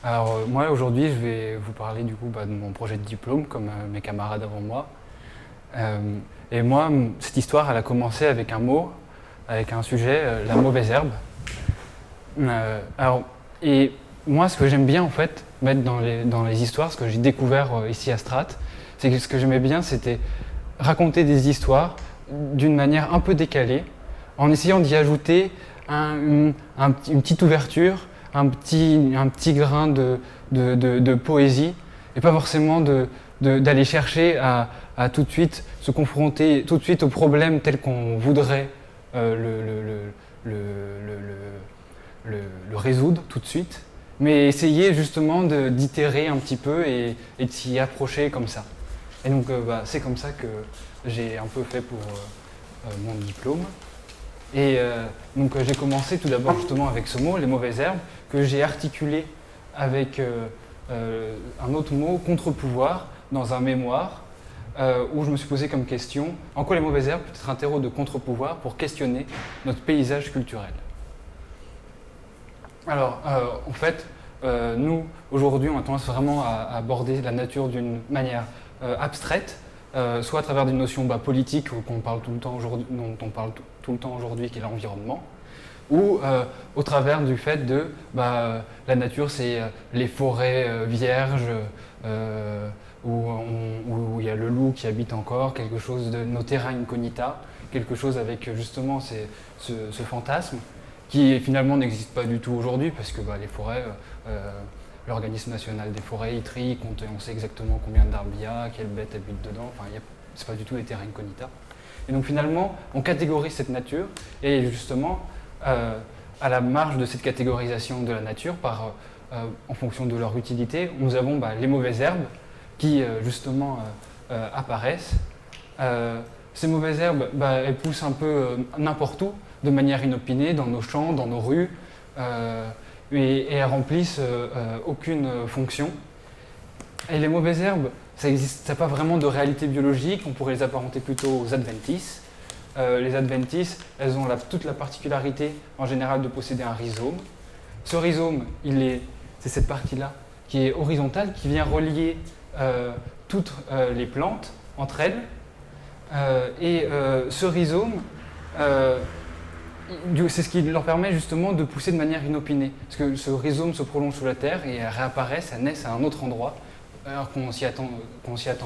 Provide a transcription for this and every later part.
Alors moi aujourd'hui je vais vous parler du coup de mon projet de diplôme comme mes camarades avant moi. Euh, et moi cette histoire elle a commencé avec un mot, avec un sujet, la mauvaise herbe. Alors et moi ce que j'aime bien en fait mettre dans les histoires, ce que j'ai découvert ici à Strat, c'est que ce que j'aimais bien c'était raconter des histoires d'une manière un peu décalée, en essayant d'y ajouter une petite ouverture, un petit grain de poésie, et pas forcément d'aller chercher à tout de suite se confronter tout de suite au problème tel qu'on voudrait le résoudre tout de suite, mais essayer justement d'itérer un petit peu et de s'y approcher comme ça. Et donc c'est comme ça que j'ai un peu fait pour mon diplôme. Et donc j'ai commencé tout d'abord justement avec ce mot, les mauvaises herbes, que j'ai articulé avec un autre mot, contre-pouvoir, dans un mémoire, où je me suis posé comme question, en quoi les mauvaises herbes peuvent être un terreau de contre-pouvoir pour questionner notre paysage culturel. Alors en fait, nous, aujourd'hui, on a tendance vraiment à aborder la nature d'une manière abstraite, soit à travers des notions politiques qu'on parle tout le temps dont on parle tout le temps aujourd'hui, qui est l'environnement, ou au travers du fait de la nature, c'est les forêts vierges, où il y a le loup qui habite encore, quelque chose de nos terra incognita, quelque chose avec justement ce fantasme qui finalement n'existe pas du tout aujourd'hui, parce que les forêts, l'organisme national des forêts, il trie, on sait exactement combien d'arbres il y a, quelles bêtes habitent dedans, c'est pas du tout des terra incognita. Et donc finalement, on catégorise cette nature, et justement, à la marge de cette catégorisation de la nature, en fonction de leur utilité, nous avons les mauvaises herbes qui justement apparaissent. Ces mauvaises herbes, elles poussent un peu n'importe où, de manière inopinée, dans nos champs, dans nos rues, et elles remplissent aucune fonction. Et les mauvaises herbes, ça n'a pas vraiment de réalité biologique, on pourrait les apparenter plutôt aux adventices. Les adventices, elles ont toute la particularité en général de posséder un rhizome. Ce rhizome, c'est cette partie-là qui est horizontale, qui vient relier toutes les plantes entre elles. Et ce rhizome, c'est ce qui leur permet justement de pousser de manière inopinée. Parce que ce rhizome se prolonge sous la terre et réapparaît, ça naît à un autre endroit, alors qu'on s'y attend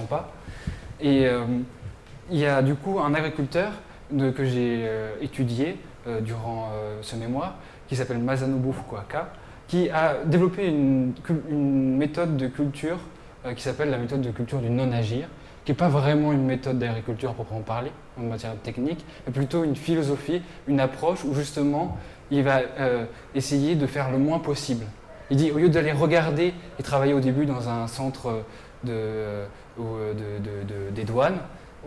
pas. Et il y a du coup un agriculteur que j'ai étudié durant ce mémoire, qui s'appelle Masanobu Fukuoka, qui a développé une méthode de culture qui s'appelle la méthode de culture du non-agir, qui n'est pas vraiment une méthode d'agriculture à proprement parler, en matière technique, mais plutôt une philosophie, une approche où justement il va essayer de faire le moins possible. Il dit, au lieu d'aller regarder et travailler au début dans un centre des douanes,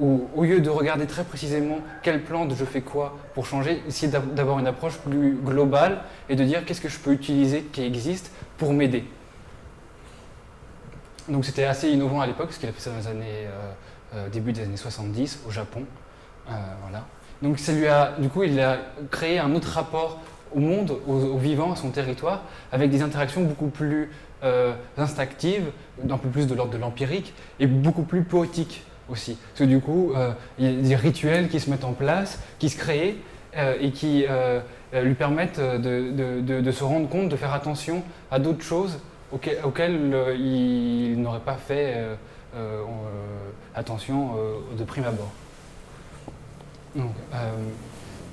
ou au lieu de regarder très précisément quelle plante je fais quoi pour changer, essayer d'avoir une approche plus globale et de dire qu'est-ce que je peux utiliser qui existe pour m'aider. Donc c'était assez innovant à l'époque, parce qu'il a fait ça dans les années, début des années 70 au Japon. Voilà. Donc il a créé un autre rapport au monde, au vivant, à son territoire, avec des interactions beaucoup plus instinctives, un peu plus de l'ordre de l'empirique, et beaucoup plus poétiques aussi. Parce que du coup, il y a des rituels qui se mettent en place, qui se créent, et qui lui permettent de se rendre compte, de faire attention à d'autres choses auxquelles il n'aurait pas fait attention de prime abord. Donc,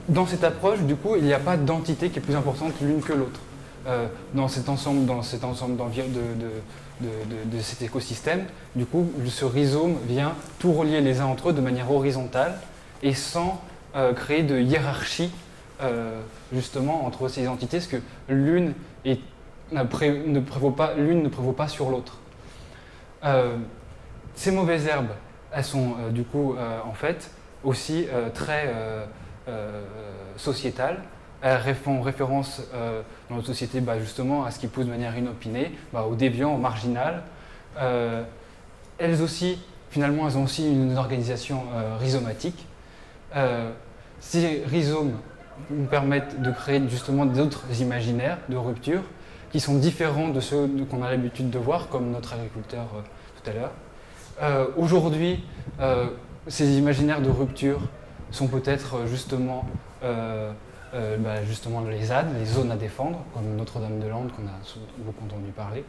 dans cette approche, du coup, il n'y a pas d'entité qui est plus importante l'une que l'autre. Dans cet ensemble de cet écosystème, du coup, ce rhizome vient tout relier les uns entre eux de manière horizontale et sans créer de hiérarchie justement entre ces entités, parce que l'une ne prévaut pas sur l'autre. Ces mauvaises herbes, elles sont du coup en fait aussi très sociétales, elles font référence dans notre société justement à ce qui pousse de manière inopinée, aux déviants, au marginal. Elles aussi, finalement, elles ont aussi une organisation rhizomatique. Ces rhizomes nous permettent de créer justement d'autres imaginaires de rupture qui sont différents de ceux qu'on a l'habitude de voir, comme notre agriculteur tout à l'heure. Aujourd'hui, ces imaginaires de rupture sont peut-être justement les ZAD, les zones à défendre, comme Notre-Dame-de-Landes qu'on a beaucoup entendu parler.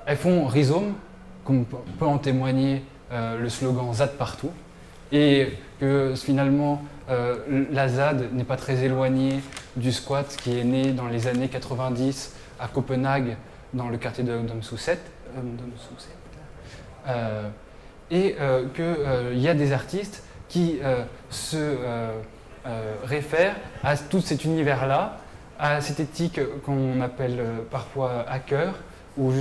Elles font rhizome, comme peut en témoigner le slogan ZAD partout, et que finalement la ZAD n'est pas très éloignée du squat qui est né dans les années 90 à Copenhague, dans le quartier de Domshuset. Et qu'il y a des artistes qui se réfèrent à tout cet univers-là, à cette éthique qu'on appelle parfois hacker, où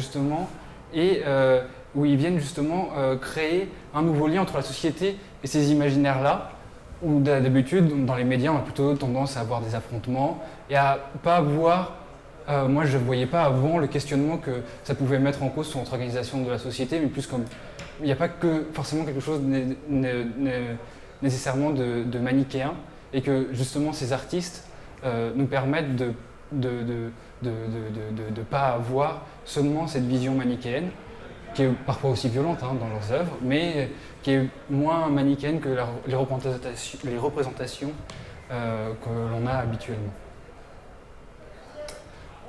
ils viennent justement créer un nouveau lien entre la société et ces imaginaires-là, où d'habitude, dans les médias, on a plutôt tendance à avoir des affrontements et à pas voir. Moi, je ne voyais pas avant le questionnement que ça pouvait mettre en cause sur notre organisation de la société, mais plus comme. Il n'y a pas que forcément quelque chose nécessairement de manichéen, et que justement ces artistes nous permettent de ne pas avoir seulement cette vision manichéenne, qui est parfois aussi violente dans leurs œuvres, mais qui est moins manichéenne que les représentations que l'on a habituellement.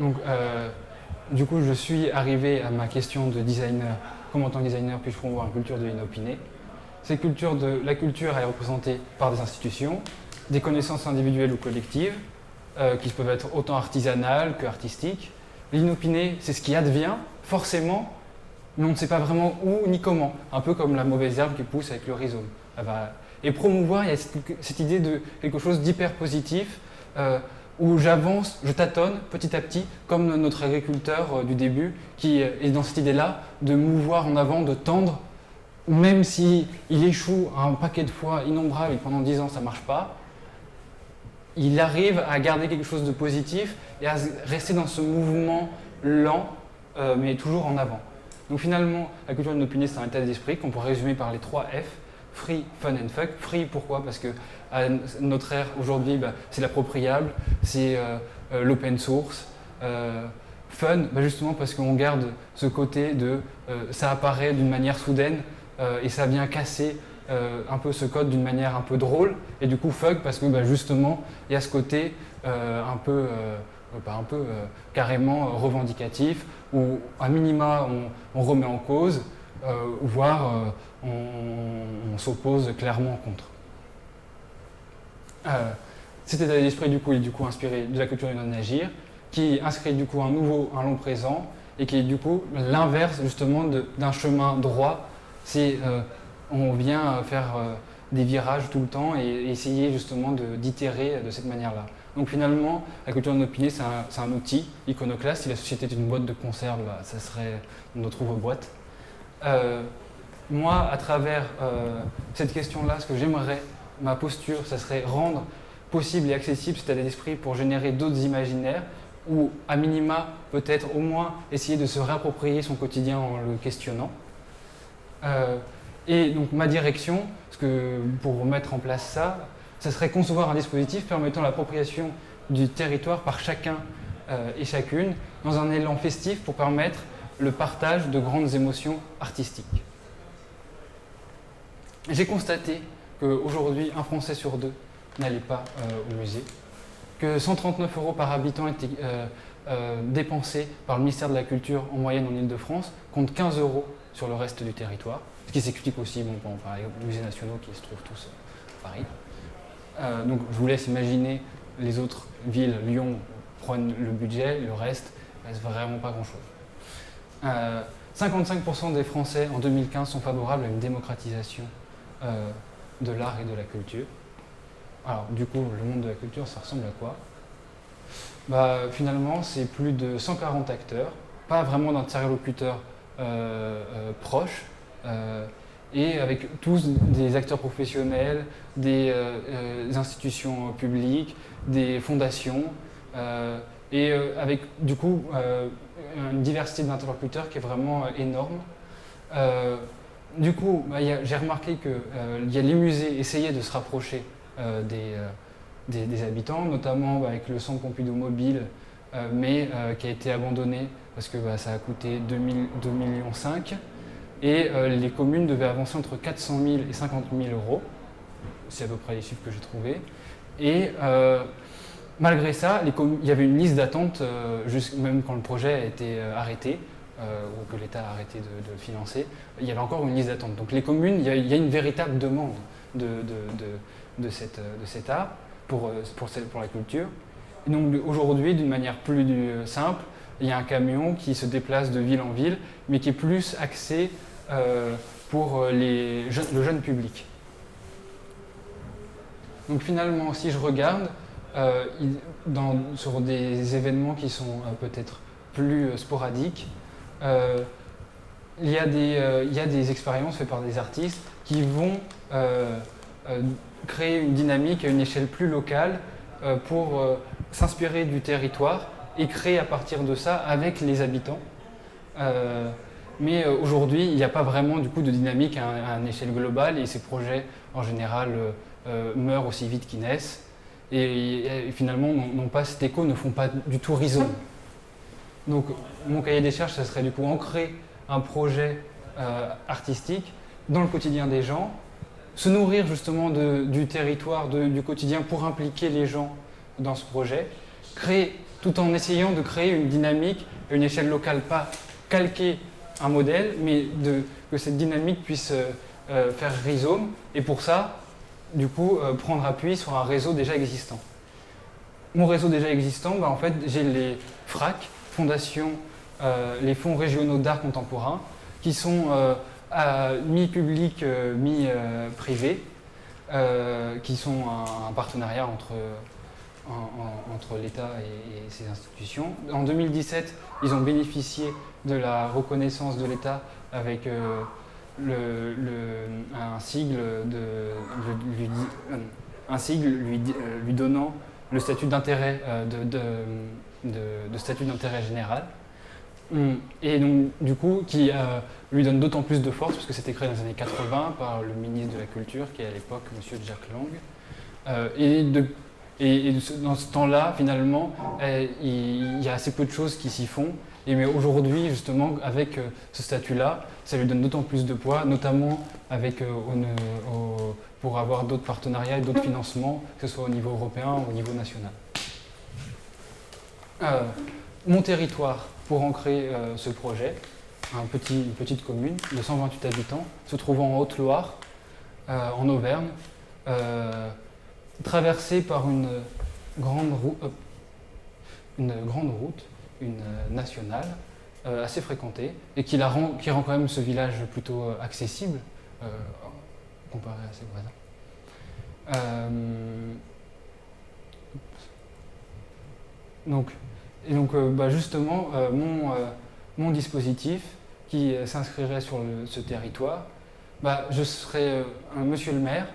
Donc, du coup, je suis arrivé à ma question de designer. Comment, en tant que designer, puis-je promouvoir une culture de l'inopiné? La culture est représentée par des institutions, des connaissances individuelles ou collectives, qui peuvent être autant artisanales qu'artistiques. L'inopiné, c'est ce qui advient, forcément, mais on ne sait pas vraiment où ni comment. Un peu comme la mauvaise herbe qui pousse avec le rhizome. Et promouvoir, il y a cette idée de quelque chose d'hyper positif, où j'avance, je tâtonne petit à petit, comme notre agriculteur du début, qui est dans cette idée-là de mouvoir en avant, de tendre, même s'il échoue un paquet de fois innombrables et pendant 10 ans ça ne marche pas, il arrive à garder quelque chose de positif et à rester dans ce mouvement lent, mais toujours en avant. Donc finalement, la culture inopinée, c'est un état d'esprit qu'on pourrait résumer par les 3 F. Free, fun and fuck. Free, pourquoi? Parce que à notre ère aujourd'hui, c'est l'appropriable, c'est l'open source. Fun, justement parce qu'on garde ce côté de ça apparaît d'une manière soudaine et ça vient casser un peu ce code d'une manière un peu drôle. Et du coup, fuck, parce que justement, il y a ce côté un peu carrément revendicatif, où à minima on remet en cause, voire on s'oppose clairement contre. Cet état d'esprit du coup est inspiré de la culture du non-agir, qui inscrit du coup un long présent, et qui est du coup l'inverse justement d'un chemin droit. C'est on vient faire des virages tout le temps et essayer justement d'itérer de cette manière-là. Donc finalement, la culture inopinée, c'est un outil iconoclaste. Si la société est une boîte de conserve, ça serait notre ouvre-boîte. Moi, à travers cette question-là, ce que j'aimerais, ma posture, ça serait rendre possible et accessible cet état d'esprit pour générer d'autres imaginaires, ou à minima, peut-être au moins, essayer de se réapproprier son quotidien en le questionnant. Et donc ma direction, pour mettre en place ça serait concevoir un dispositif permettant l'appropriation du territoire par chacun et chacune dans un élan festif pour permettre le partage de grandes émotions artistiques. J'ai constaté qu'aujourd'hui, un Français sur 2 n'allait pas au musée, que 139 € par habitant étaient dépensés par le ministère de la Culture en moyenne en Ile-de-France, contre 15 € sur le reste du territoire, ce qui s'explique aussi par les musées nationaux qui se trouvent tous à Paris. Donc je vous laisse imaginer les autres villes, Lyon prennent le budget, le reste vraiment pas grand-chose. 55% des Français en 2015 sont favorables à une démocratisation de l'art et de la culture. Alors du coup, le monde de la culture, ça ressemble à quoi? Finalement, c'est plus de 140 acteurs, pas vraiment d'interlocuteurs proches, et avec tous des acteurs professionnels, des institutions publiques, des fondations, et avec du coup une diversité d'interlocuteurs qui est vraiment énorme. Du coup, j'ai remarqué que les musées essayaient de se rapprocher des habitants, notamment avec le centre Pompidou mobile, mais qui a été abandonné parce que ça a coûté 2,5 millions. Et les communes devaient avancer entre 400 000 et 50 000 euros. C'est à peu près les chiffres que j'ai trouvés. Et malgré ça, il y avait une liste d'attente, même quand le projet a été arrêté, ou que l'État a arrêté de le financer, il y avait encore une liste d'attente. Donc les communes, il y a une véritable demande de cet art pour la culture. Et donc aujourd'hui, d'une manière plus simple, il y a un camion qui se déplace de ville en ville, mais qui est plus axé pour le jeune public. Donc finalement, si je regarde, sur des événements qui sont peut-être plus sporadiques, il y a des expériences faites par des artistes qui vont créer une dynamique à une échelle plus locale pour s'inspirer du territoire et créer à partir de ça avec les habitants. Mais aujourd'hui, il n'y a pas vraiment du coup de dynamique à une échelle globale et ces projets en général meurent aussi vite qu'ils naissent et finalement n'ont pas cet écho, ne font pas du tout rhizome. Donc mon cahier des charges, ça serait du coup ancrer un projet artistique dans le quotidien des gens, se nourrir justement du territoire, du quotidien pour impliquer les gens dans ce projet, tout en essayant de créer une dynamique à une échelle locale, pas calquer un modèle, mais que cette dynamique puisse faire rhizome, et pour ça, du coup, prendre appui sur un réseau déjà existant. Mon réseau déjà existant, en fait, j'ai les FRAC, les fonds régionaux d'art contemporain, qui sont mi-public, mi-privé, qui sont un partenariat entre l'État et ces institutions. En 2017, ils ont bénéficié de la reconnaissance de l'État avec un sigle lui donnant le statut d'intérêt de statut d'intérêt général. Et donc, du coup, qui lui donne d'autant plus de force, parce que c'était créé dans les années 80 par le ministre de la Culture, qui est à l'époque M. Jacques Lang. Et dans ce temps-là, finalement, il y a assez peu de choses qui s'y font. Mais aujourd'hui, justement, avec ce statut-là, ça lui donne d'autant plus de poids, notamment pour avoir d'autres partenariats et d'autres financements, que ce soit au niveau européen ou au niveau national. Mon territoire, pour ancrer ce projet, une petite commune de 128 habitants, se trouvant en Haute-Loire, en Auvergne, traversée par une grande route, une nationale, assez fréquentée, et qui rend quand même ce village plutôt accessible, comparé à ses voisins. Justement, mon dispositif qui s'inscrirait sur ce territoire, je serais monsieur le maire,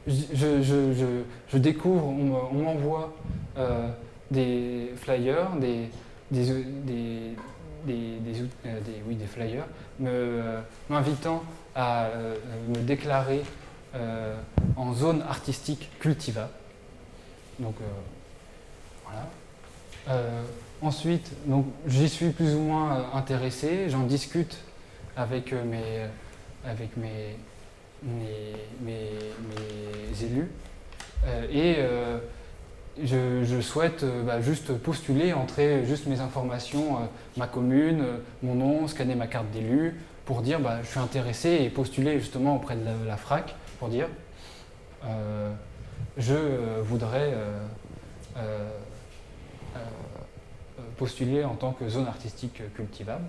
je découvre, on m'envoie des flyers, des flyers, m'invitant à me déclarer en zone artistique cultivable. Donc voilà. Ensuite, j'y suis plus ou moins intéressé, j'en discute avec mes élus et je souhaite juste postuler, entrer juste mes informations, ma commune, mon nom, scanner ma carte d'élu pour dire je suis intéressé et postuler justement auprès de la FRAC pour dire je voudrais postuler en tant que zone artistique cultivable.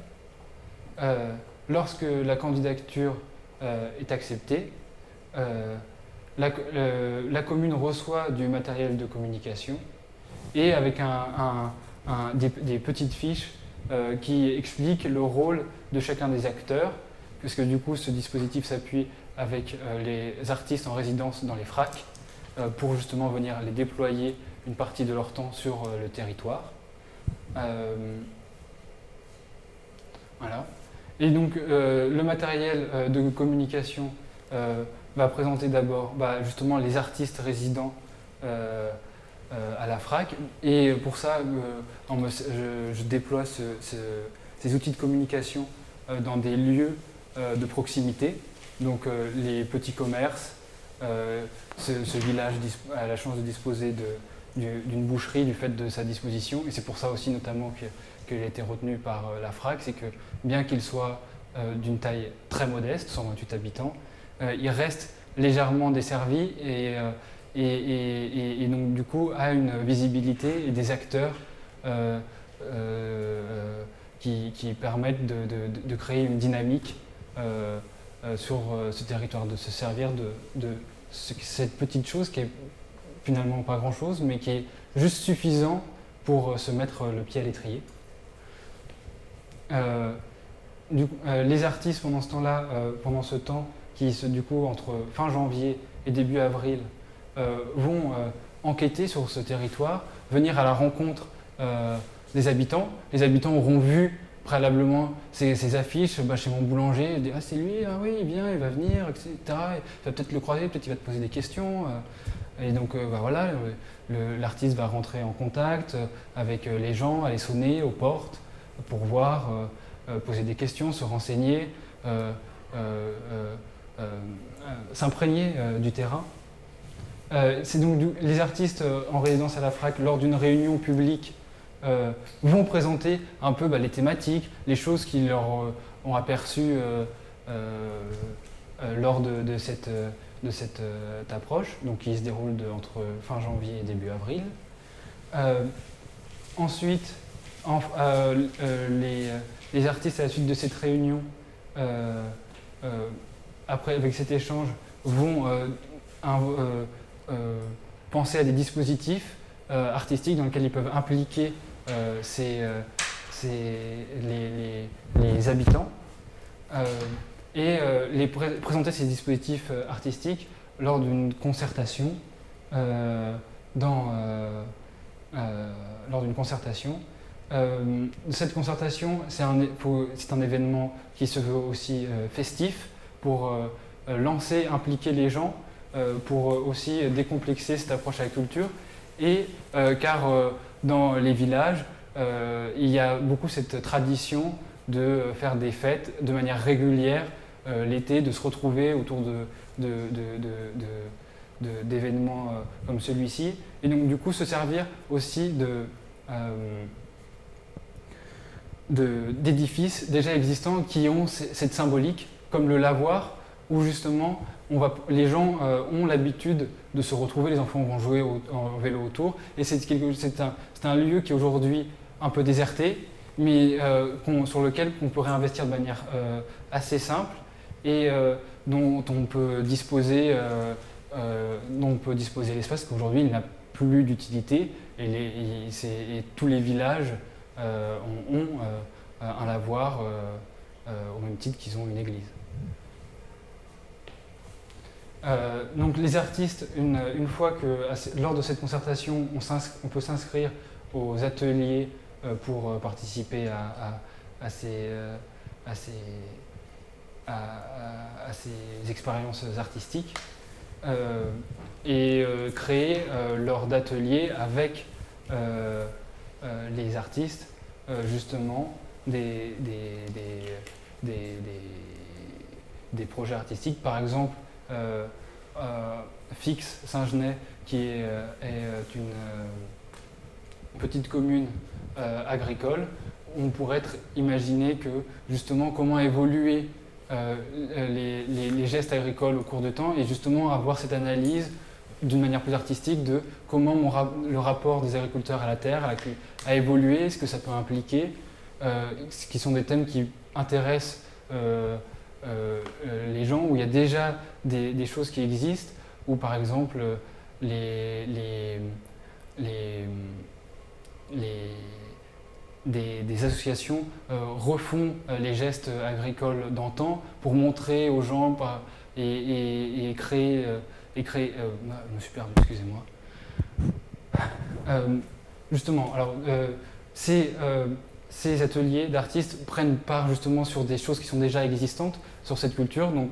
Lorsque la candidature est acceptée, la commune reçoit du matériel de communication et avec des petites fiches qui expliquent le rôle de chacun des acteurs, parce que du coup ce dispositif s'appuie avec les artistes en résidence dans les FRAC pour justement venir les déployer une partie de leur temps sur le territoire. Voilà. Et donc le matériel de communication va présenter d'abord justement les artistes résidents à la FRAC. Et pour ça, je déploie ces outils de communication dans des lieux de proximité. Donc les petits commerces, ce village a la chance de disposer d'une boucherie du fait de sa disposition. Et c'est pour ça aussi notamment qu'il a été retenu par la FRAC, c'est que bien qu'il soit d'une taille très modeste, 128 habitants, il reste légèrement desservi et donc du coup a une visibilité et des acteurs qui permettent de créer une dynamique sur ce territoire, de se servir de cette petite chose qui est finalement pas grand chose mais qui est juste suffisant pour se mettre le pied à l'étrier. Les artistes pendant ce temps-là, pendant ce temps qui du coup entre fin janvier et début avril vont enquêter sur ce territoire, venir à la rencontre des habitants. Les habitants auront vu préalablement ces affiches chez mon boulanger, ils disent « Ah c'est lui, ah oui, il vient, il va venir, etc. » Tu vas peut-être le croiser, peut-être il va te poser des questions. Et donc voilà, l'artiste va rentrer en contact avec les gens, aller sonner aux portes pour voir, poser des questions, se renseigner, s'imprégner du terrain. C'est donc les artistes en résidence à la FRAC, lors d'une réunion publique, vont présenter un peu les thématiques, les choses qu'ils leur ont aperçues lors de cette approche, donc qui se déroule entre fin janvier et début avril. Ensuite, les artistes, à la suite de cette réunion, après, avec cet échange, vont penser à des dispositifs artistiques dans lesquels ils peuvent impliquer les habitants et présenter ces dispositifs artistiques lors d'une concertation. Cette concertation, c'est un événement qui se veut aussi festif pour lancer, impliquer les gens, pour aussi décomplexer cette approche à la culture, et car dans les villages, il y a beaucoup cette tradition de faire des fêtes de manière régulière l'été, de se retrouver autour d'événements comme celui-ci, et donc du coup se servir aussi d'édifices déjà existants qui ont cette symbolique, comme le lavoir, où justement les gens ont l'habitude de se retrouver, les enfants vont jouer en vélo autour, et c'est un lieu qui est aujourd'hui un peu déserté, mais sur lequel on peut réinvestir de manière assez simple et dont on peut disposer l'espace, qu'aujourd'hui il n'a plus d'utilité, et tous les villages ont un lavoir au même titre qu'ils ont une église. Donc les artistes, une fois que lors de cette concertation, on peut s'inscrire aux ateliers pour participer à ces expériences artistiques et créer lors d'ateliers avec les artistes justement des projets artistiques. Par exemple, Fix Saint-Genès, qui est une petite commune agricole, on pourrait imaginer que justement comment évoluer les gestes agricoles au cours de temps, et justement avoir cette analyse d'une manière plus artistique de comment le rapport des agriculteurs à la terre a évolué, ce que ça peut impliquer, ce qui sont des thèmes qui intéressent les gens, où il y a déjà des choses qui existent, où par exemple des associations refont les gestes agricoles d'antan pour montrer aux gens et créer, je me suis perdu, excusez-moi. Justement, alors ces ateliers d'artistes prennent part justement sur des choses qui sont déjà existantes sur cette culture, donc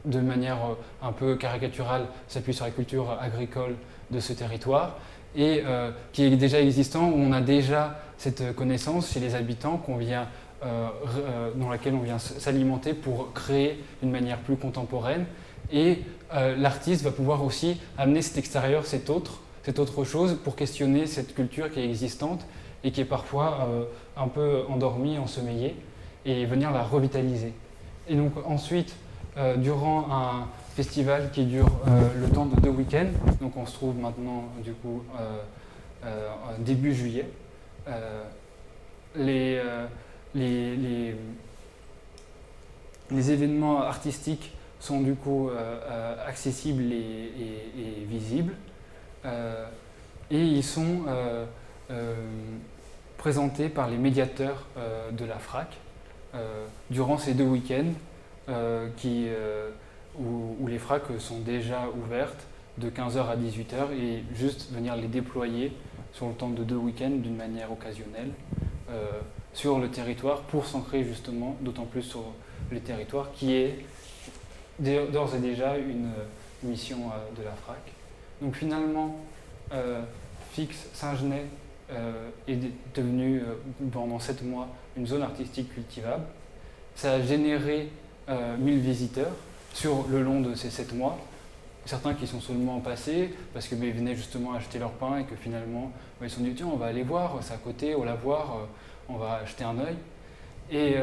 de manière un peu caricaturale, s'appuie sur la culture agricole de ce territoire, et qui est déjà existant, où on a déjà cette connaissance chez les habitants dans laquelle on vient s'alimenter pour créer d'une manière plus contemporaine. Et l'artiste va pouvoir aussi amener cet extérieur, cette autre chose, pour questionner cette culture qui est existante et qui est parfois un peu endormie, ensommeillée, et venir la revitaliser. Et donc ensuite, durant un festival qui dure le temps de 2 week-ends, donc on se trouve maintenant du coup début juillet, les événements artistiques sont du coup accessibles et visibles, et ils sont présentés par les médiateurs de la FRAC durant ces 2 week-ends où les FRAC sont déjà ouvertes de 15h à 18h, et juste venir les déployer sur le temps de 2 week-ends d'une manière occasionnelle sur le territoire pour s'ancrer justement d'autant plus sur le territoire qui est d'ores et déjà une mission de la FRAC. Donc finalement, Fix Saint-Genès est devenu pendant 7 mois une zone artistique cultivable. Ça a généré 1000 visiteurs sur le long de ces 7 mois. Certains qui sont seulement passés parce qu'ils venaient justement acheter leur pain et que finalement ils se sont dit tiens, on va aller voir, c'est à côté, on va voir, on va acheter un œil. Et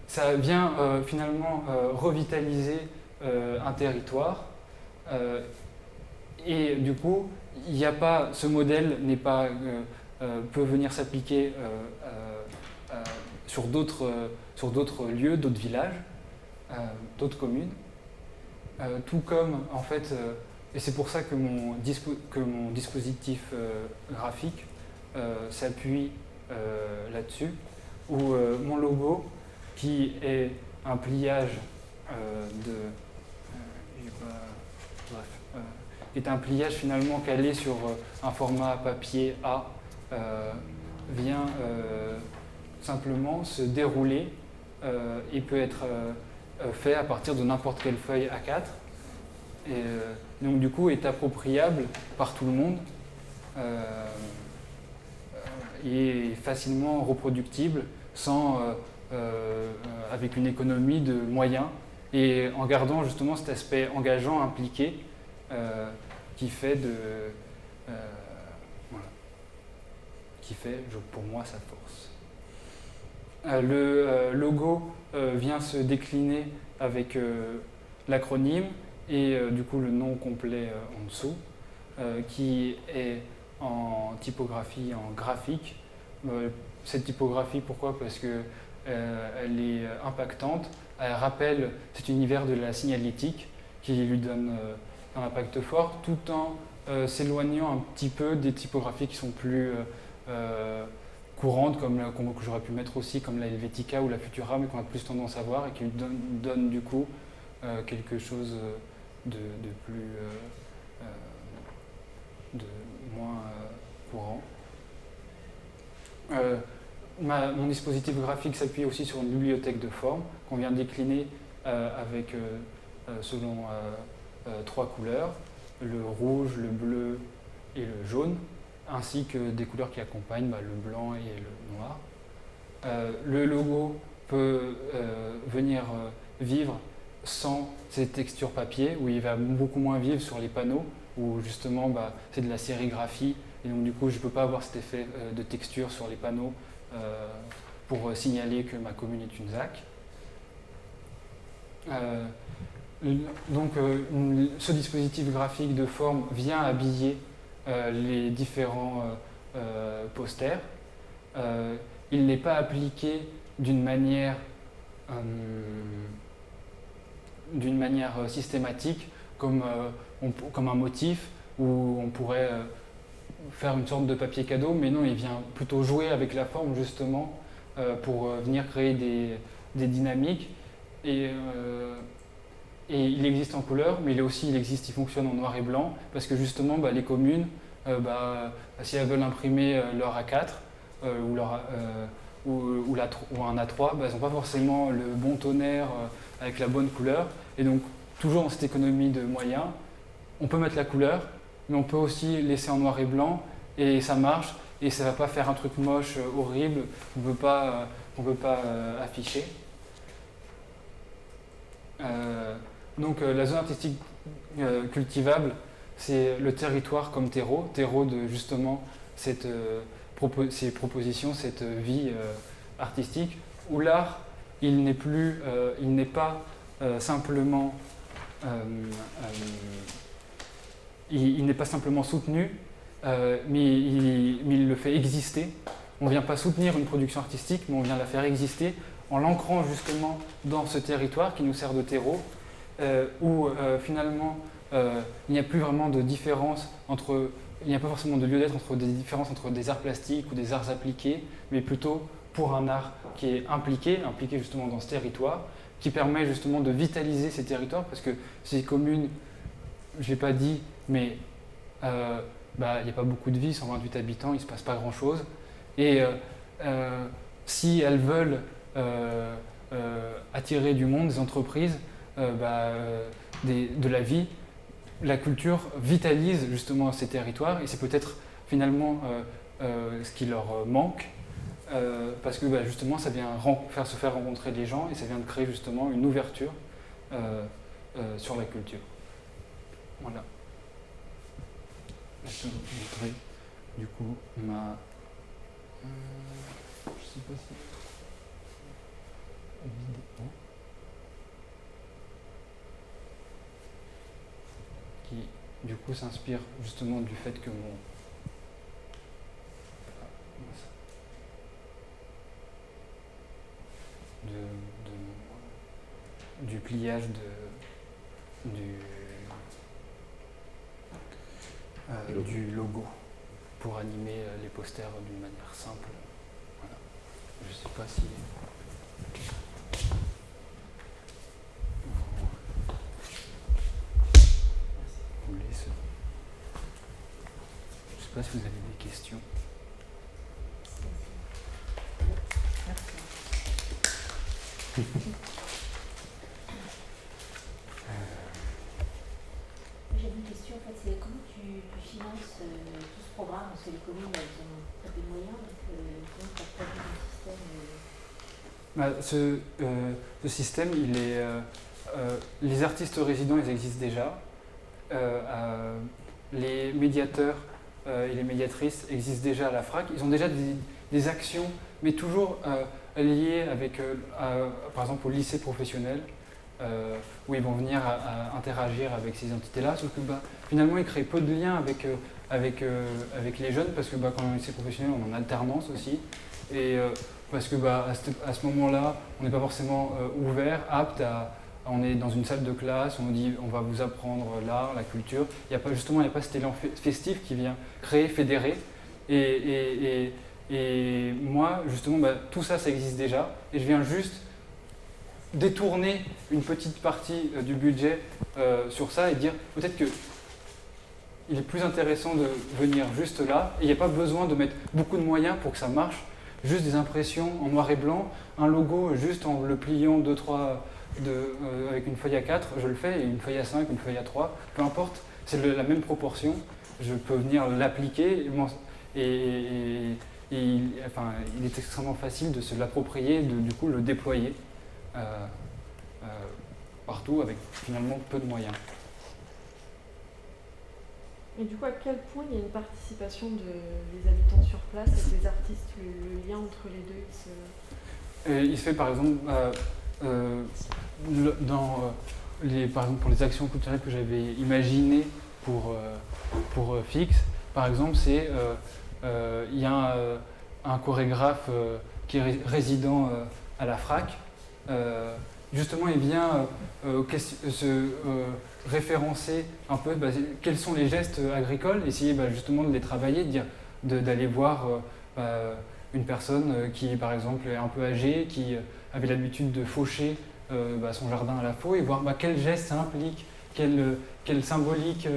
ça vient finalement revitaliser un territoire. Et du coup, il n'y a pas, ce modèle n'est pas, peut venir s'appliquer sur d'autres lieux, d'autres villages, d'autres communes. Tout comme, en fait, et c'est pour ça que mon dispositif graphique s'appuie là-dessus, où mon logo, qui est un pliage est un pliage finalement calé sur un format papier A, vient simplement se dérouler et peut être fait à partir de n'importe quelle feuille A4, et donc du coup est appropriable par tout le monde et facilement reproductible avec une économie de moyens, et en gardant justement cet aspect engageant, impliqué, qui fait pour moi sa force. Le logo vient se décliner avec l'acronyme et du coup le nom complet en dessous, qui est en typographie, en graphique. Cette typographie, pourquoi ? Parce que elle est impactante, elle rappelle cet univers de la signalétique qui lui donne un impact fort, tout en s'éloignant un petit peu des typographies qui sont plus courantes, comme que j'aurais pu mettre aussi, comme la Helvetica ou la Futura, mais qu'on a plus tendance à voir et qui lui donne du coup quelque chose de moins courant. Mon dispositif graphique s'appuie aussi sur une bibliothèque de formes qu'on vient décliner avec selon 3 couleurs, le rouge, le bleu et le jaune, ainsi que des couleurs qui accompagnent le blanc et le noir. Le logo peut venir vivre sans ces textures papier, où il va beaucoup moins vivre sur les panneaux, où justement c'est de la sérigraphie, et donc du coup je ne peux pas avoir cet effet de texture sur les panneaux pour signaler que ma commune est une ZAC. Donc ce dispositif graphique de forme vient habiller les différents posters. Il n'est pas appliqué d'une manière systématique comme un motif où on pourrait faire une sorte de papier cadeau, mais non, il vient plutôt jouer avec la forme justement pour venir créer des dynamiques et et il existe en couleur, mais il fonctionne en noir et blanc, parce que justement, les communes, si elles veulent imprimer leur A4 ou, ou un A3, elles n'ont pas forcément le bon tonnerre avec la bonne couleur. Et donc, toujours dans cette économie de moyens, on peut mettre la couleur, mais on peut aussi laisser en noir et blanc, et ça marche, et ça ne va pas faire un truc moche, horrible, qu'on ne peut pas afficher. Donc la zone artistique cultivable, c'est le territoire comme terreau de justement ces propositions, cette vie artistique, où l'art, il n'est pas simplement soutenu, mais il le fait exister. On ne vient pas soutenir une production artistique, mais on vient la faire exister en l'ancrant justement dans ce territoire qui nous sert de terreau, où finalement il n'y a plus vraiment de différence il n'y a pas forcément de lieu d'être entre des différences entre des arts plastiques ou des arts appliqués, mais plutôt pour un art qui est impliqué justement dans ce territoire, qui permet justement de vitaliser ces territoires, parce que ces communes, je ne l'ai pas dit, mais il n'y a pas beaucoup de vie, 128 habitants, il ne se passe pas grand-chose. Et si elles veulent attirer du monde, des entreprises, de la vie, la culture vitalise justement ces territoires, et c'est peut-être finalement ce qui leur manque, parce que justement ça vient se faire rencontrer les gens, et ça vient de créer justement une ouverture sur la culture. Voilà. Je vais vous montrer du coup ma... je sais pas si... vidéo. Qui du coup s'inspire justement du fait que du pliage du logo pour animer les posters d'une manière simple. Voilà. Je sais pas si... Je ne sais pas si vous avez des questions. J'ai une question, en fait, c'est comment tu finances tout ce programme, parce que les communes, elles ont très peu de moyens, donc comment tu as prévu un système Ce système, les artistes résidents, ils existent déjà. Les médiateurs et les médiatrices existent déjà à la FRAC. Ils ont déjà des actions, mais toujours liées avec, par exemple, au lycée professionnel, où ils vont venir à interagir avec ces entités-là. Sauf que finalement, ils créent peu de liens avec les jeunes, parce que quand on est au lycée professionnel, on est en alternance aussi. Et parce que à ce moment-là, on n'est pas forcément ouvert, apte on est dans une salle de classe, on nous dit on va vous apprendre l'art, la culture. Il n'y a pas cet élan festif qui vient créer, fédérer. Et moi, justement, tout ça, ça existe déjà. Et je viens juste détourner une petite partie du budget sur ça et dire peut-être qu'il est plus intéressant de venir juste là. Et il n'y a pas besoin de mettre beaucoup de moyens pour que ça marche. Juste des impressions en noir et blanc, un logo juste en le pliant 2-3 avec une feuille A4, je le fais, et une feuille A5, une feuille A3, peu importe, c'est la même proportion, je peux venir l'appliquer, et il est extrêmement facile de se l'approprier, du coup le déployer partout avec finalement peu de moyens. Et du coup, à quel point il y a une participation des habitants sur place et des artistes, le lien entre les deux il se fait par exemple par exemple pour les actions culturelles que j'avais imaginées pour Fix, par exemple, il y a un chorégraphe qui est résident à la FRAC. Justement, il vient se référencer un peu quels sont les gestes agricoles, essayer justement de les travailler, d'aller voir une personne qui, par exemple, est un peu âgée, qui avait l'habitude de faucher son jardin à la fois et voir quels gestes ça implique, quelles symboliques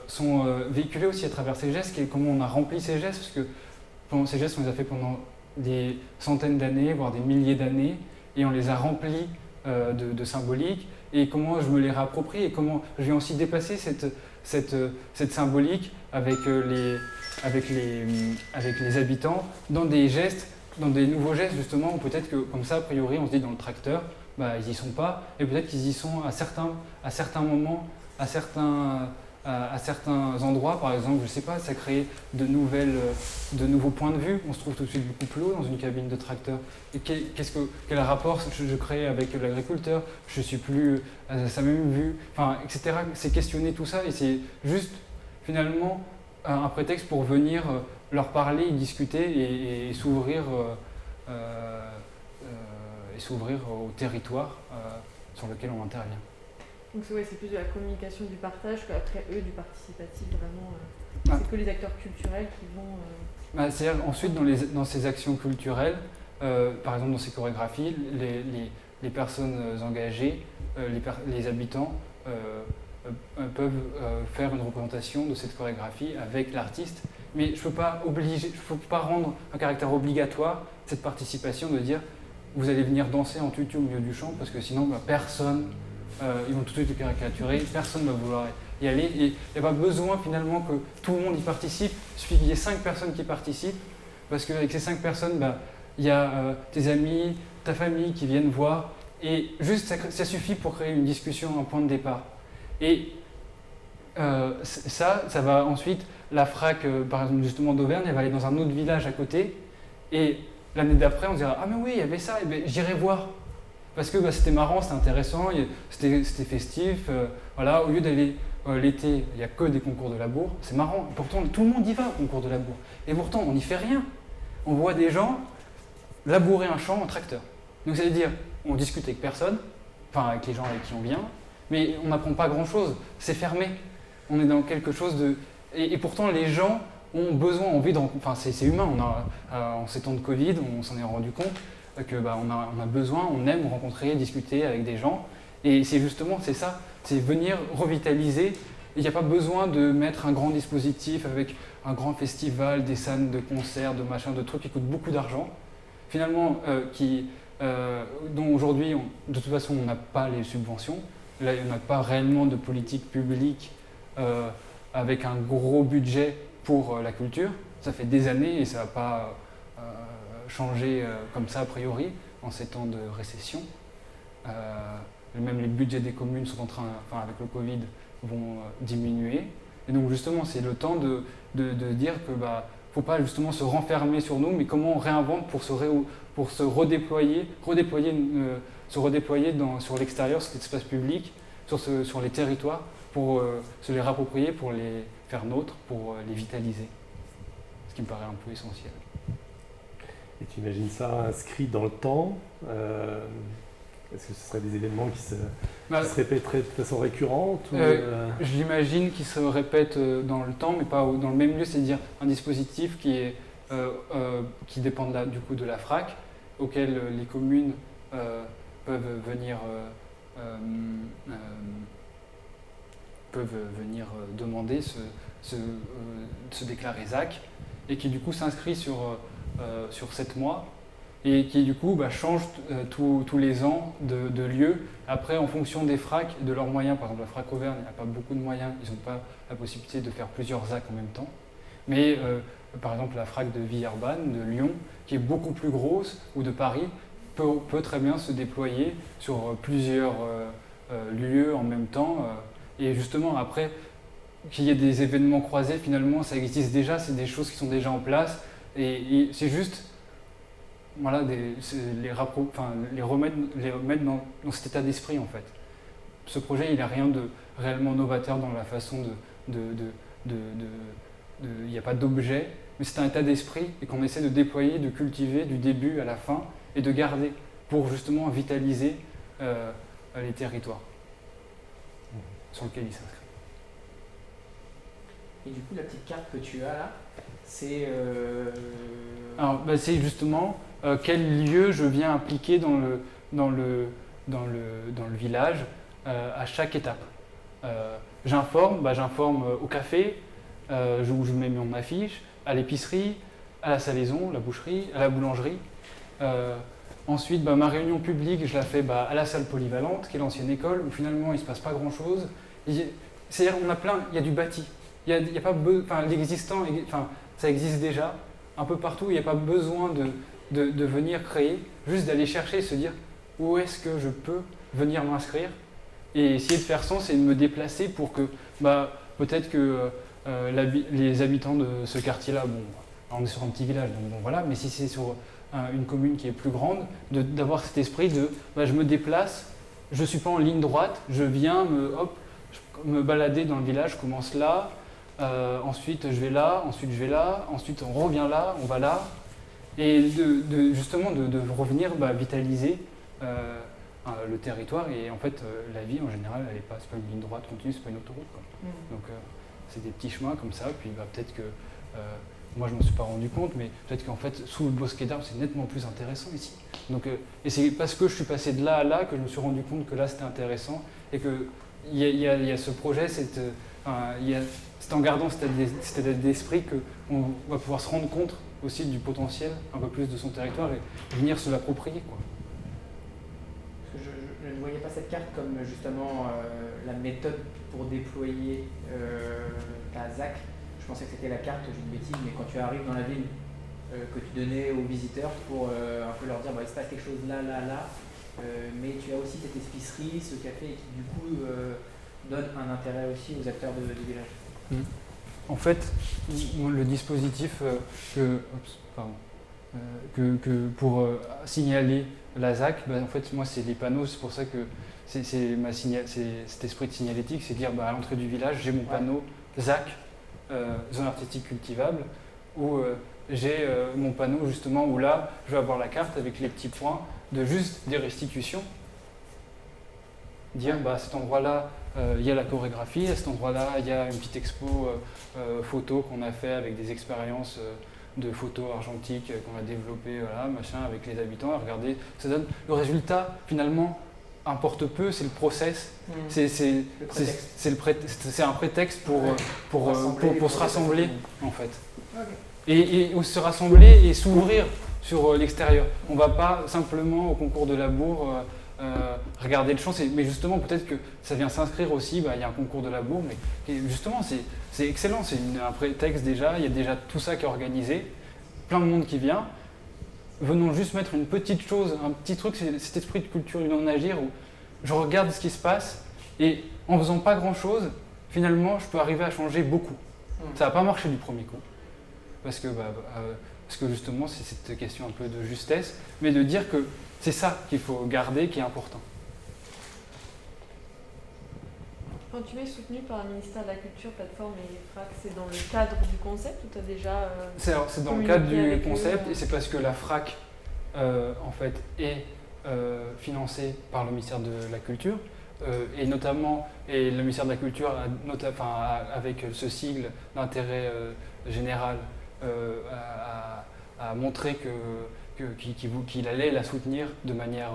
sont véhiculées aussi à travers ces gestes, comment on a rempli ces gestes, parce que ces gestes, on les a fait pendant des centaines d'années, voire des milliers d'années, et on les a remplis de symbolique, et comment je me les réapproprie, et comment je viens aussi déplacer cette symbolique avec les habitants dans des gestes, dans des nouveaux gestes justement, où peut-être que comme ça, a priori, on se dit dans le tracteur, ils n'y sont pas, et peut-être qu'ils y sont à certains moments, à certains endroits, par exemple, je sais pas, ça crée de nouveaux points de vue. On se trouve tout de suite beaucoup plus haut dans une cabine de tracteur. Et quel rapport je crée avec l'agriculteur? Je suis plus à sa même vue, enfin, etc. C'est questionner tout ça et c'est juste finalement un prétexte pour venir leur parler, discuter et s'ouvrir au territoire sur lequel on intervient. Donc c'est plus de la communication du partage qu'après eux du participatif vraiment. C'est que les acteurs culturels qui vont. C'est-à-dire ensuite dans ces actions culturelles, par exemple dans ces chorégraphies, les personnes engagées, les habitants peuvent faire une représentation de cette chorégraphie avec l'artiste. Mais je ne peux pas rendre un caractère obligatoire cette participation de dire vous allez venir danser en tutu au milieu du champ parce que sinon personne. Ils vont tout de suite le caricaturer, personne ne va vouloir y aller et il n'y a pas besoin finalement que tout le monde y participe, il suffit qu'il y ait 5 personnes qui participent parce qu'avec ces 5 personnes, il y a tes amis, ta famille qui viennent voir et juste ça suffit pour créer une discussion, un point de départ. Et ça va ensuite, la FRAC par exemple justement d'Auvergne, elle va aller dans un autre village à côté et l'année d'après on dira ah mais oui il y avait ça, et j'irai voir. Parce que c'était marrant, c'était intéressant, c'était festif. Au lieu d'aller l'été, il n'y a que des concours de labour. C'est marrant. Pourtant, tout le monde y va au concours de labour. Et pourtant, on n'y fait rien. On voit des gens labourer un champ en tracteur. Donc, c'est-à-dire, on discute avec personne, enfin avec les gens avec qui on vient, mais on n'apprend pas grand-chose. C'est fermé. On est dans quelque chose de. Et pourtant, les gens ont besoin, envie de. Enfin, c'est humain. En ces temps de Covid, on s'en est rendu compte. On a besoin, on aime rencontrer, discuter avec des gens. Et c'est ça, c'est venir revitaliser. Il n'y a pas besoin de mettre un grand dispositif avec un grand festival, des scènes de concerts, de trucs qui coûtent beaucoup d'argent. Finalement, dont aujourd'hui, de toute façon, on n'a pas les subventions. Là, on n'a pas réellement de politique publique avec un gros budget pour la culture. Ça fait des années et ça ne va pas changer comme ça a priori en ces temps de récession. Même les budgets des communes sont avec le Covid, vont diminuer. Et donc justement, c'est le temps de dire que faut pas justement se renfermer sur nous, mais comment on réinvente pour se redéployer sur l'extérieur, sur l'espace public, sur les territoires, pour se les réapproprier, pour les faire nôtres, pour les vitaliser. Ce qui me paraît un peu essentiel. Et tu imagines ça inscrit dans le temps Est-ce que ce seraient des événements qui se répéteraient de façon récurrente Je l'imagine qu'ils se répètent dans le temps, mais pas dans le même lieu, c'est-à-dire un dispositif qui dépend du coup de la FRAC, auquel les communes peuvent venir demander, se déclarer ZAC, et qui du coup s'inscrit sur 7 mois et qui du coup change tous les ans de lieu. Après, en fonction des FRAC et de leurs moyens, par exemple la FRAC Auvergne n'a pas beaucoup de moyens, ils n'ont pas la possibilité de faire plusieurs ZAC en même temps. Mais par exemple la FRAC de Villeurbanne, de Lyon, qui est beaucoup plus grosse, ou de Paris, peut très bien se déployer sur plusieurs lieux en même temps. Et justement après, qu'il y ait des événements croisés, finalement ça existe déjà, c'est des choses qui sont déjà en place. Et c'est juste les remettre dans cet état d'esprit en fait. Ce projet, il n'a rien de réellement novateur dans la façon il n'y a pas d'objet, mais c'est un état d'esprit et qu'on essaie de déployer, de cultiver du début à la fin et de garder pour justement vitaliser les territoires sur lesquels il s'inscrit. Et du coup, la petite carte que tu as là, c'est... Alors, c'est justement quel lieu je viens impliquer dans dans le village à chaque étape. J'informe au café, où je mets mon affiche, à l'épicerie, à la salaison, la boucherie, à la boulangerie. Ensuite, ma réunion publique, je la fais à la salle polyvalente, qui est l'ancienne école, où finalement il ne se passe pas grand-chose. C'est-à-dire il y a du bâti. Il y a pas l'existant, ça existe déjà un peu partout. Il n'y a pas besoin de venir créer, juste d'aller chercher et se dire où est-ce que je peux venir m'inscrire et essayer de faire sens et de me déplacer pour que peut-être que les habitants de ce quartier-là, on est sur un petit village, donc voilà, mais si c'est sur une commune qui est plus grande, d'avoir cet esprit de je me déplace, je ne suis pas en ligne droite, je viens me balader dans le village, je commence là, ensuite je vais là, ensuite je vais là, ensuite on revient là, on va là, et justement de revenir vitaliser le territoire. Et en fait la vie en général c'est pas une ligne droite continue, c'est pas une autoroute quoi. Donc c'est des petits chemins comme ça, puis peut-être que moi je ne me suis pas rendu compte, mais peut-être qu'en fait sous le bosquet d'arbres c'est nettement plus intéressant ici. Donc, et c'est parce que je suis passé de là à là que je me suis rendu compte que là c'était intéressant et qu'il y a ce projet, c'est en gardant cet état d'esprit qu'on va pouvoir se rendre compte aussi du potentiel un peu plus de son territoire et venir se l'approprier, quoi. Je ne voyais pas cette carte comme justement la méthode pour déployer ta ZAC. Je pensais que c'était la carte, j'ai une bêtise, mais quand tu arrives dans la ville, que tu donnais aux visiteurs pour un peu leur dire il se passe quelque chose là, mais tu as aussi cette épicerie, ce café qui du coup donne un intérêt aussi aux acteurs du village. En fait, le dispositif que pour signaler la ZAC, en fait moi c'est les panneaux, c'est pour ça que c'est cet esprit de signalétique, c'est dire à l'entrée du village j'ai mon panneau ZAC, zone artistique cultivable, où j'ai mon panneau justement où là je vais avoir la carte avec les petits points de juste des restitutions, dire à cet endroit là il y a la chorégraphie, à cet endroit là il y a une petite expo photo qu'on a fait avec des expériences de photos argentiques qu'on a développées avec les habitants, à regarder, ça donne le résultat finalement importe peu, c'est le process, c'est un prétexte pour se rassembler en fait. Et se rassembler et s'ouvrir sur l'extérieur. On ne va pas simplement au concours de labour regarder le champ, mais justement peut-être que ça vient s'inscrire aussi, il y a un concours de labour, mais justement c'est excellent, c'est un prétexte déjà, il y a déjà tout ça qui est organisé, plein de monde qui vient. Venons juste mettre une petite chose, un petit truc, c'est cet esprit de culture du non-agir où je regarde ce qui se passe et en faisant pas grand-chose, finalement je peux arriver à changer beaucoup. Ça va pas marcher du premier coup. Parce que justement, c'est cette question un peu de justesse, mais de dire que c'est ça qu'il faut garder, qui est important. Quand tu es soutenu par le ministère de la Culture, Plateforme et FRAC, c'est dans le cadre du concept ou tu as déjà c'est dans le cadre du concept, et c'est parce que la FRAC en fait, est financée par le ministère de la Culture, et notamment, et le ministère de la Culture, avec ce sigle d'intérêt général, a montré qu'il allait la soutenir de manière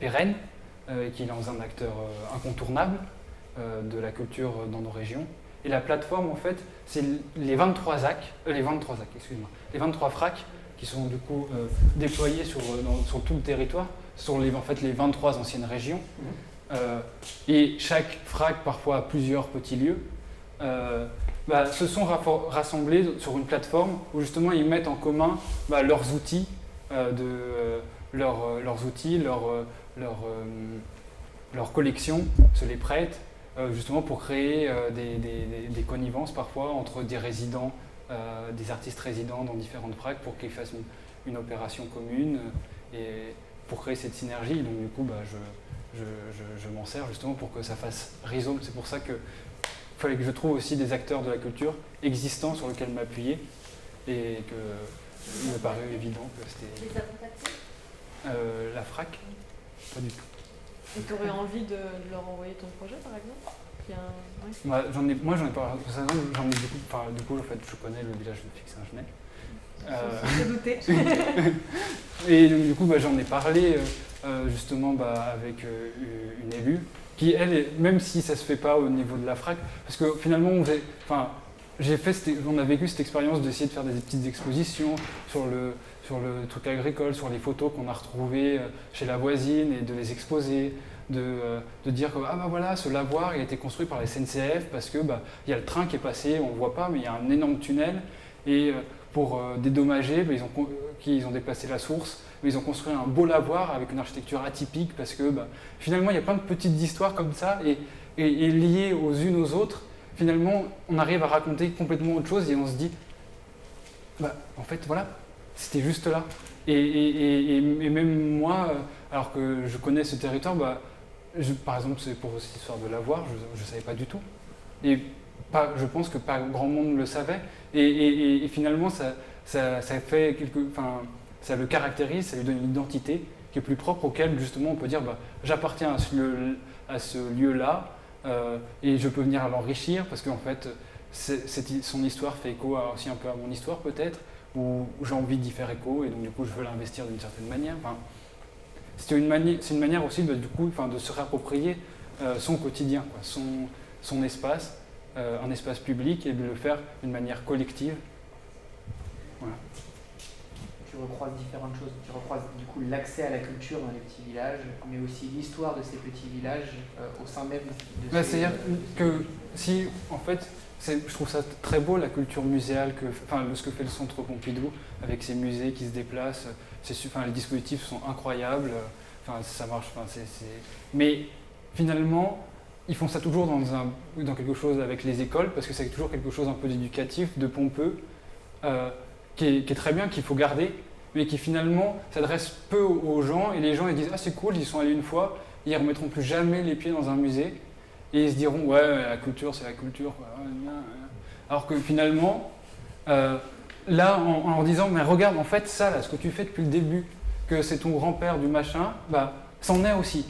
pérenne, et qu'il est un acteur incontournable de la culture dans nos régions. Et la plateforme, en fait, c'est les 23 les 23 FRAC qui sont du coup déployés sur tout le territoire, sur les 23 anciennes régions. Et chaque FRAC, parfois à plusieurs petits lieux, se sont rassemblés sur une plateforme où justement ils mettent en commun leurs outils, leurs collections, se les prêtent, justement pour créer des connivences parfois entre des résidents, des artistes résidents dans différentes FRAC pour qu'ils fassent une opération commune et pour créer cette synergie. Donc du coup je m'en sers justement pour que ça fasse rhizome. C'est pour ça que il fallait que je trouve aussi des acteurs de la culture existants sur lesquels m'appuyer et que il me paraît évident que c'était... Les as contactés La FRAC, pas du tout. Et tu aurais envie de leur envoyer ton projet par exemple? J'en ai pas, j'en ai beaucoup, du coup en fait je connais le village de Fix-Saint-Genès. Je doutais. Et donc, du coup j'en ai parlé justement avec une élue, qui elle, même si ça se fait pas au niveau de la FRAC, parce que finalement on a vécu cette expérience d'essayer de faire des petites expositions sur le truc agricole, sur les photos qu'on a retrouvées chez la voisine et de les exposer, de dire que voilà, ce lavoir il a été construit par la SNCF parce que y a le train qui est passé, on ne voit pas, mais il y a un énorme tunnel et pour dédommager, ils ont déplacé la source, mais ils ont construit un beau lavoir avec une architecture atypique parce que finalement il y a plein de petites histoires comme ça et liées aux unes aux autres. Finalement, on arrive à raconter complètement autre chose et on se dit, en fait, voilà, c'était juste là. Et même moi, alors que je connais ce territoire, par exemple, c'est pour cette histoire de lavoir, je ne savais pas du tout. Et je pense que pas grand monde le savait. Et finalement, ça fait ça le caractérise, ça lui donne une identité qui est plus propre, auquel justement on peut dire, j'appartiens à ce lieu-là. Et je peux venir l'enrichir parce qu'en fait son histoire fait écho aussi un peu à mon histoire peut-être, ou j'ai envie d'y faire écho et donc du coup je veux l'investir d'une certaine manière. C'est une manière aussi de se réapproprier son quotidien, son espace, un espace public, et de le faire d'une manière collective. Voilà. Tu recroises différentes choses. Tu recroises du coup l'accès à la culture dans les petits villages, mais aussi l'histoire de ces petits villages au sein même de ces... C'est-à-dire que si, en fait, je trouve ça très beau, la culture muséale, ce que fait le Centre Pompidou, avec ses musées qui se déplacent, les dispositifs sont incroyables, ça marche, mais finalement, ils font ça toujours dans quelque chose avec les écoles, parce que c'est toujours quelque chose un peu d'éducatif, de pompeux, qui est très bien, qu'il faut garder, mais qui finalement s'adresse peu aux gens, et les gens ils disent « Ah c'est cool, ils sont allés une fois, ils ne remettront plus jamais les pieds dans un musée, et ils se diront « Ouais, la culture c'est la culture. » Alors que finalement, là en leur disant « Mais regarde, en fait ça, là, ce que tu fais depuis le début, que c'est ton grand-père du machin, c'en est aussi. »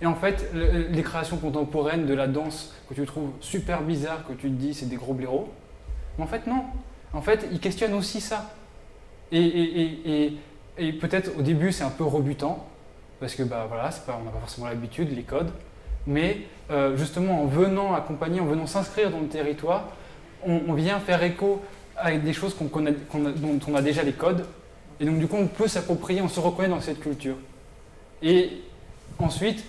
Et en fait, les créations contemporaines de la danse que tu trouves super bizarres, que tu te dis c'est des gros blaireaux, mais en fait non. En fait, ils questionnent aussi ça. Et peut-être au début c'est un peu rebutant, parce que on n'a pas forcément l'habitude, les codes, mais justement en venant accompagner, en venant s'inscrire dans le territoire, on vient faire écho avec des choses dont on a déjà les codes, et donc du coup on peut s'approprier, on se reconnaît dans cette culture. Et ensuite,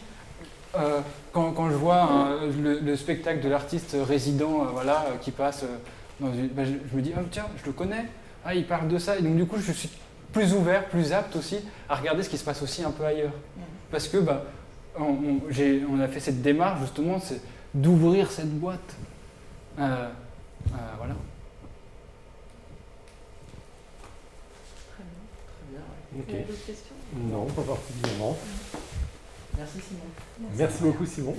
quand je vois le spectacle de l'artiste résident qui passe je me dis, tiens, je le connais, il parle de ça, et donc du coup je suis plus ouvert, plus apte aussi à regarder ce qui se passe aussi un peu ailleurs. Parce que on a fait cette démarche justement, c'est d'ouvrir cette boîte. Voilà. Très bien. Très bien, ouais. Ok. Il y a d'autres questions ? Non, pas particulièrement. Merci Simon. Merci beaucoup Simon.